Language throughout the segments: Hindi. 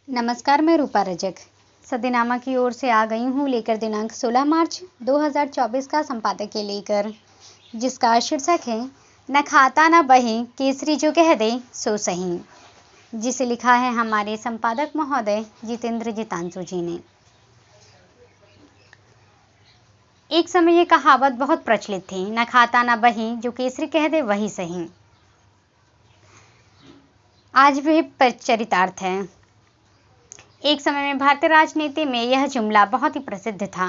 नमस्कार, मैं रूपा रजक सदीनामा की ओर से आ गई हूँ लेकर दिनांक 16 मार्च 2024 का संपादकीय लेकर, जिसका शीर्षक है न खाता न बही केसरी जो कह दे सो सही, जिसे लिखा है हमारे संपादक महोदय जितेंद्र जितांशु जी ने। एक समय ये कहावत बहुत प्रचलित थी, न खाता न बही जो केसरी कह दे वही सही। आज भी चरितार्थ है। एक समय में भारतीय राजनीति में यह जुमला बहुत ही प्रसिद्ध था।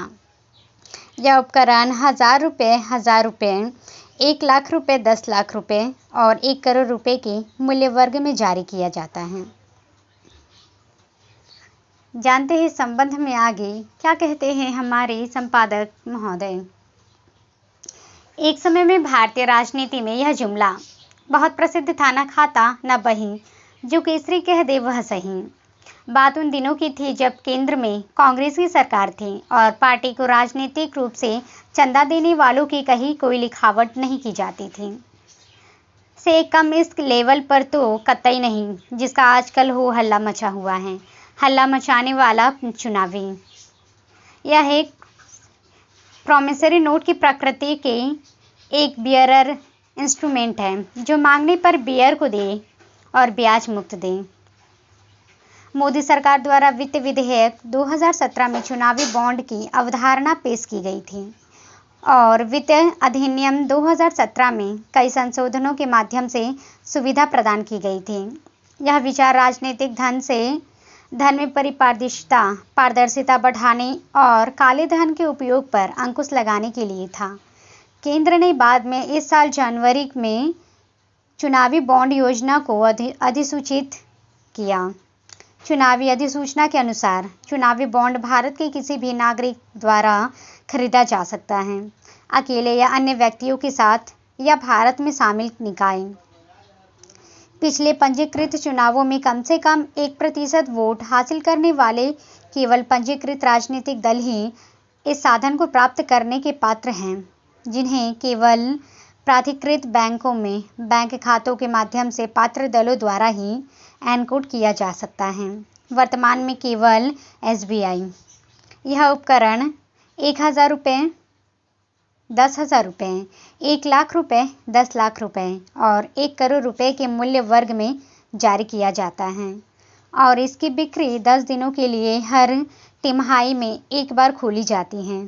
यह उपकरण 1000 रुपये, 1 लाख रुपए, 10 लाख रुपए और 1 करोड़ रुपए के मूल्य वर्ग में जारी किया जाता है। जानते हैं इस संबंध में आगे क्या कहते हैं हमारे संपादक महोदय। एक समय में भारतीय राजनीति में यह जुमला बहुत प्रसिद्ध था, न खाता न बही जो केसरी कह दे वह सही। बात उन दिनों की थी जब केंद्र में कांग्रेस की सरकार थी और पार्टी को राजनीतिक रूप से चंदा देने वालों की कहीं कोई लिखावट नहीं की जाती थी। से कम इस लेवल पर तो कतई नहीं, जिसका आजकल हो हल्ला मचा हुआ है। हल्ला मचाने वाला चुनावी। यह एक प्रॉमिसरी नोट की प्रकृति के एक बियरर इंस्ट्रूमेंट है, जो मांगने पर बियर को दे और ब्याज मुक्त दे। मोदी सरकार द्वारा वित्त विधेयक 2017 में चुनावी बॉन्ड की अवधारणा पेश की गई थी और वित्त अधिनियम 2017 में कई संशोधनों के माध्यम से सुविधा प्रदान की गई थी। यह विचार राजनीतिक धन में पारदर्शिता बढ़ाने और काले धन के उपयोग पर अंकुश लगाने के लिए था। केंद्र ने बाद में इस साल जनवरी में चुनावी बॉन्ड योजना को अधिसूचित किया। चुनावी अधिसूचना के अनुसार चुनावी बॉन्ड भारत के किसी भी नागरिक द्वारा खरीदा जा सकता है, अकेले या अन्य व्यक्तियों के साथ या भारत में शामिल निकाय। पिछले पंजीकृत चुनावों में कम से कम 1% वोट हासिल करने वाले केवल पंजीकृत राजनीतिक दल ही इस साधन को प्राप्त करने के पात्र हैं, जिन्हें केवल प्राधिकृत बैंकों में बैंक खातों के माध्यम से पात्र दलों द्वारा ही एनकोड किया जा सकता है। वर्तमान में केवल SBI यह उपकरण 1000 रुपये, 10,000 रुपये, 1 लाख रुपए, 10 लाख रुपए और 1 करोड़ रुपए के मूल्य वर्ग में जारी किया जाता है और इसकी बिक्री 10 दिनों के लिए हर तिमाही में एक बार खोली जाती है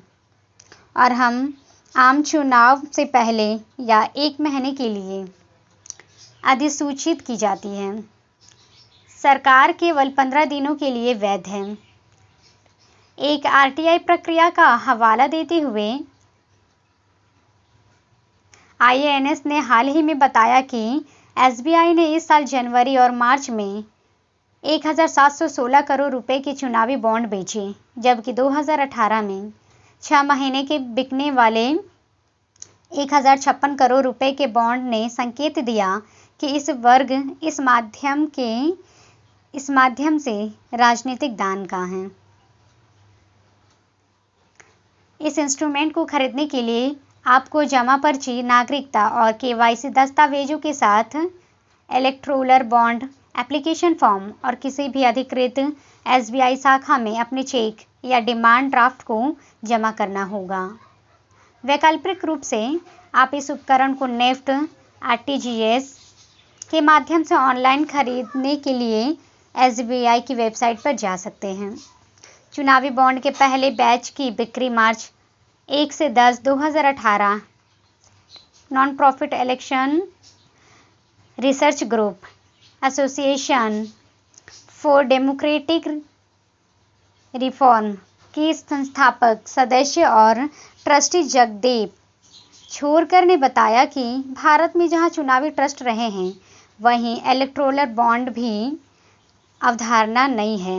और हम आम चुनाव से पहले या 1 महीने के लिए अधिसूचित की जाती है। सरकार केवल 15 दिनों के लिए वैध है। एक RTI प्रक्रिया का हवाला देते हुए IANS ने हाल ही में बताया कि SBI ने इस साल जनवरी और मार्च में 1716 करोड़ रुपए के चुनावी बॉन्ड बेचे, जबकि 2018 में 6 महीने के बिकने वाले 1056 करोड़ रुपए के बॉन्ड ने संकेत दिया कि इस माध्यम से राजनीतिक दान का है। इस इंस्ट्रूमेंट को खरीदने के लिए आपको जमा पर्ची, नागरिकता और KYC दस्तावेजों के साथ इलेक्टोरल बॉन्ड एप्लीकेशन फॉर्म और किसी भी अधिकृत SBI शाखा में अपने चेक या डिमांड ड्राफ्ट को जमा करना होगा। वैकल्पिक रूप से आप इस उपकरण को नेफ्ट RTGS के माध्यम से ऑनलाइन खरीदने के लिए SBI की वेबसाइट पर जा सकते हैं। चुनावी बॉन्ड के पहले बैच की बिक्री मार्च 1 से 10, 2018 non profit election research group association for democratic reform की संस्थापक सदस्य और ट्रस्टी जगदेव छोरकर ने बताया कि भारत में जहां चुनावी ट्रस्ट रहे हैं, वहीं इलेक्टोरल बॉन्ड भी अवधारणा नहीं है।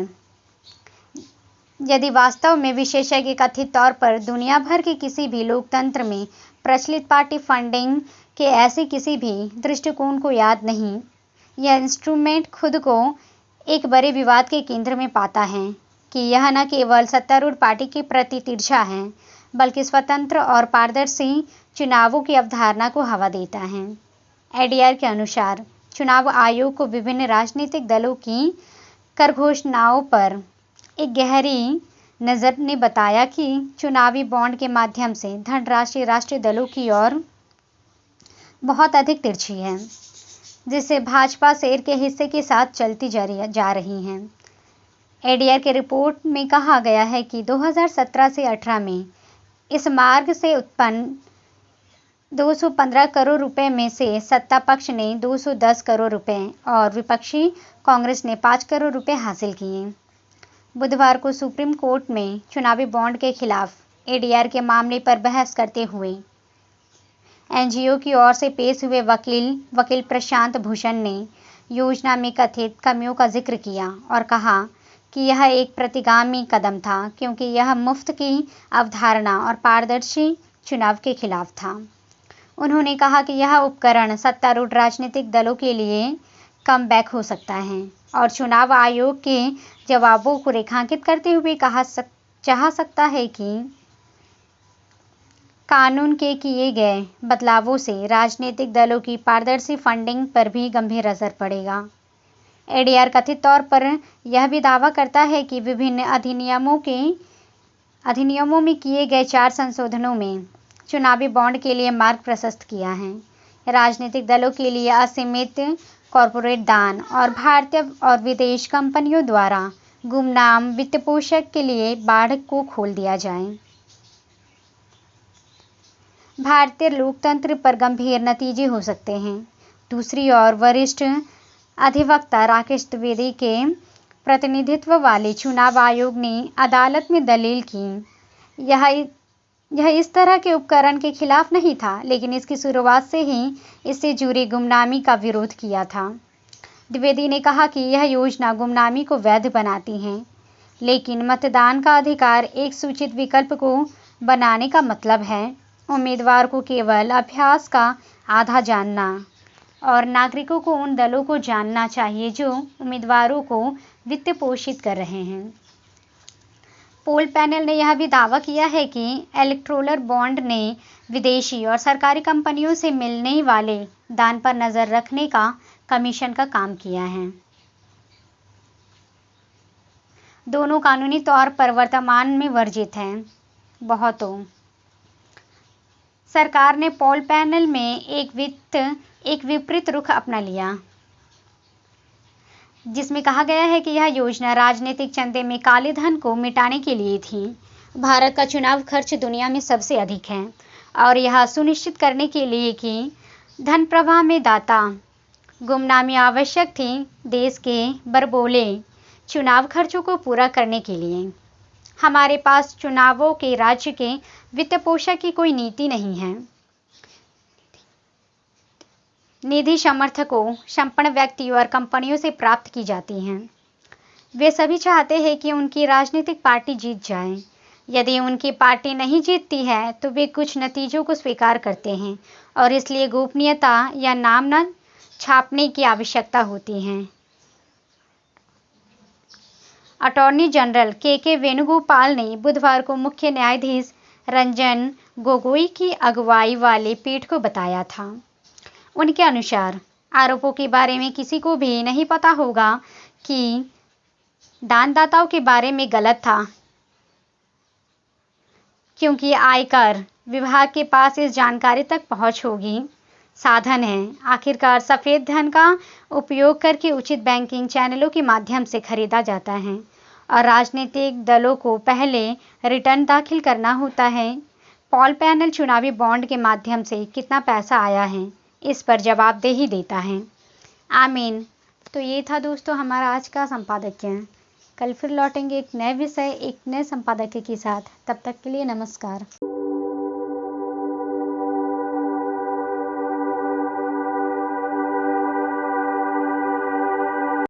यदि वास्तव में विशेषज्ञ कथित तौर पर दुनिया भर के किसी भी लोकतंत्र में प्रचलित पार्टी फंडिंग के ऐसे किसी भी दृष्टिकोण को याद नहीं, यह इंस्ट्रूमेंट खुद को एक बड़े विवाद के केंद्र में पाता है कि यह न केवल सत्तारूढ़ पार्टी के प्रति तिरछा है, बल्कि स्वतंत्र और पारदर्शी चुनावों की अवधारणा को हवा देता है। ADR के अनुसार चुनाव आयोग को विभिन्न राजनीतिक दलों की कर घोषणाओं पर एक गहरी नज़र ने बताया कि चुनावी बॉन्ड के माध्यम से धनराशि राष्ट्रीय दलों की ओर बहुत अधिक तिरछी है, जिससे भाजपा शेर के हिस्से के साथ चलती जा रही हैं। एडीआर की रिपोर्ट में कहा गया है कि 2017 से 18 में इस मार्ग से उत्पन्न 215 करोड़ रुपए में से सत्ता पक्ष ने 210 करोड़ रुपए और विपक्षी कांग्रेस ने 5 करोड़ रुपए हासिल किए। बुधवार को सुप्रीम कोर्ट में चुनावी बॉन्ड के खिलाफ एडीआर के मामले पर बहस करते हुए एनजीओ की ओर से पेश हुए वकील प्रशांत भूषण ने योजना में कथित कमियों का जिक्र किया और कहा कि यह एक प्रतिगामी कदम था, क्योंकि यह मुफ्त की अवधारणा और पारदर्शी चुनाव के खिलाफ था। उन्होंने कहा कि यह उपकरण सत्तारूढ़ राजनीतिक दलों के लिए कम बैक हो सकता है और चुनाव आयोग के जवाबों को रेखांकित करते हुए चाह सकता है कि कानून के किए गए बदलावों से राजनीतिक दलों की पारदर्शी फंडिंग पर भी गंभीर असर पड़ेगा। एडीआर कथित तौर पर यह भी दावा करता है कि विभिन्न अधिनियमों में किए गए 4 संशोधनों में चुनावी बॉन्ड के लिए मार्ग प्रशस्त किया है। राजनीतिक दलों के लिए असीमित कॉरपोरेट दान और भारतीय और विदेश कंपनियों द्वारा गुमनाम वित्तपोषण के लिए बाड़ को खोल दिया जाए। भारतीय लोकतंत्र पर गंभीर नतीजे हो सकते हैं। दूसरी ओर वरिष्ठ अधिवक्ता राकेश द्विवेदी के प्रतिनिधित्व वाले चुनाव आयोग ने अदालत में दलील की यह इस तरह के उपकरण के खिलाफ नहीं था, लेकिन इसकी शुरुआत से ही इससे जुड़ी गुमनामी का विरोध किया था। द्विवेदी ने कहा कि यह योजना गुमनामी को वैध बनाती है, लेकिन मतदान का अधिकार एक सूचित विकल्प को बनाने का मतलब है उम्मीदवार को केवल अभ्यास का आधा जानना और नागरिकों को उन दलों को जानना चाहिए जो उम्मीदवारों को वित्त पोषित कर रहे हैं। पोल पैनल ने यह भी दावा किया है कि इलेक्टोरल बॉन्ड ने विदेशी और सरकारी कंपनियों से मिलने वाले दान पर नजर रखने का कमीशन का काम किया है। दोनों कानूनी तौर पर वर्तमान में वर्जित हैं। बहुतों सरकार ने पोल पैनल में एक विपरीत रुख अपना लिया, जिसमें कहा गया है कि यह योजना राजनीतिक चंदे में काले धन को मिटाने के लिए थी। भारत का चुनाव खर्च दुनिया में सबसे अधिक है और यह सुनिश्चित करने के लिए कि धन प्रवाह में दाता गुमनामी आवश्यक थी देश के बरबोले चुनाव खर्चों को पूरा करने के लिए। हमारे पास चुनावों के राज्य के वित्त पोषण की कोई नीति नहीं है। निधि समर्थकों, संपन्न व्यक्तियों और कंपनियों से प्राप्त की जाती हैं। वे सभी चाहते हैं कि उनकी राजनीतिक पार्टी जीत जाए। यदि उनकी पार्टी नहीं जीतती है तो वे कुछ नतीजों को स्वीकार करते हैं और इसलिए गोपनीयता या नाम न छापने की आवश्यकता होती है। अटॉर्नी जनरल के वेणुगोपाल ने बुधवार को मुख्य न्यायाधीश रंजन गोगोई की अगुवाई वाली पीठ को बताया था। उनके अनुसार आरोपों के बारे में किसी को भी नहीं पता होगा कि दानदाताओं के बारे में गलत था, क्योंकि आयकर विभाग के पास इस जानकारी तक पहुंच होगी। साधन है आखिरकार सफेद धन का उपयोग करके उचित बैंकिंग चैनलों के माध्यम से खरीदा जाता है और राजनीतिक दलों को पहले रिटर्न दाखिल करना होता है। पोल पैनल चुनावी बॉन्ड के माध्यम से कितना पैसा आया है इस पर जवाबदेही देता है। आमीन। तो ये था दोस्तों हमारा आज का संपादकीय। कल फिर लौटेंगे एक नए विषय, एक नए संपादकीय के साथ। तब तक के लिए नमस्कार।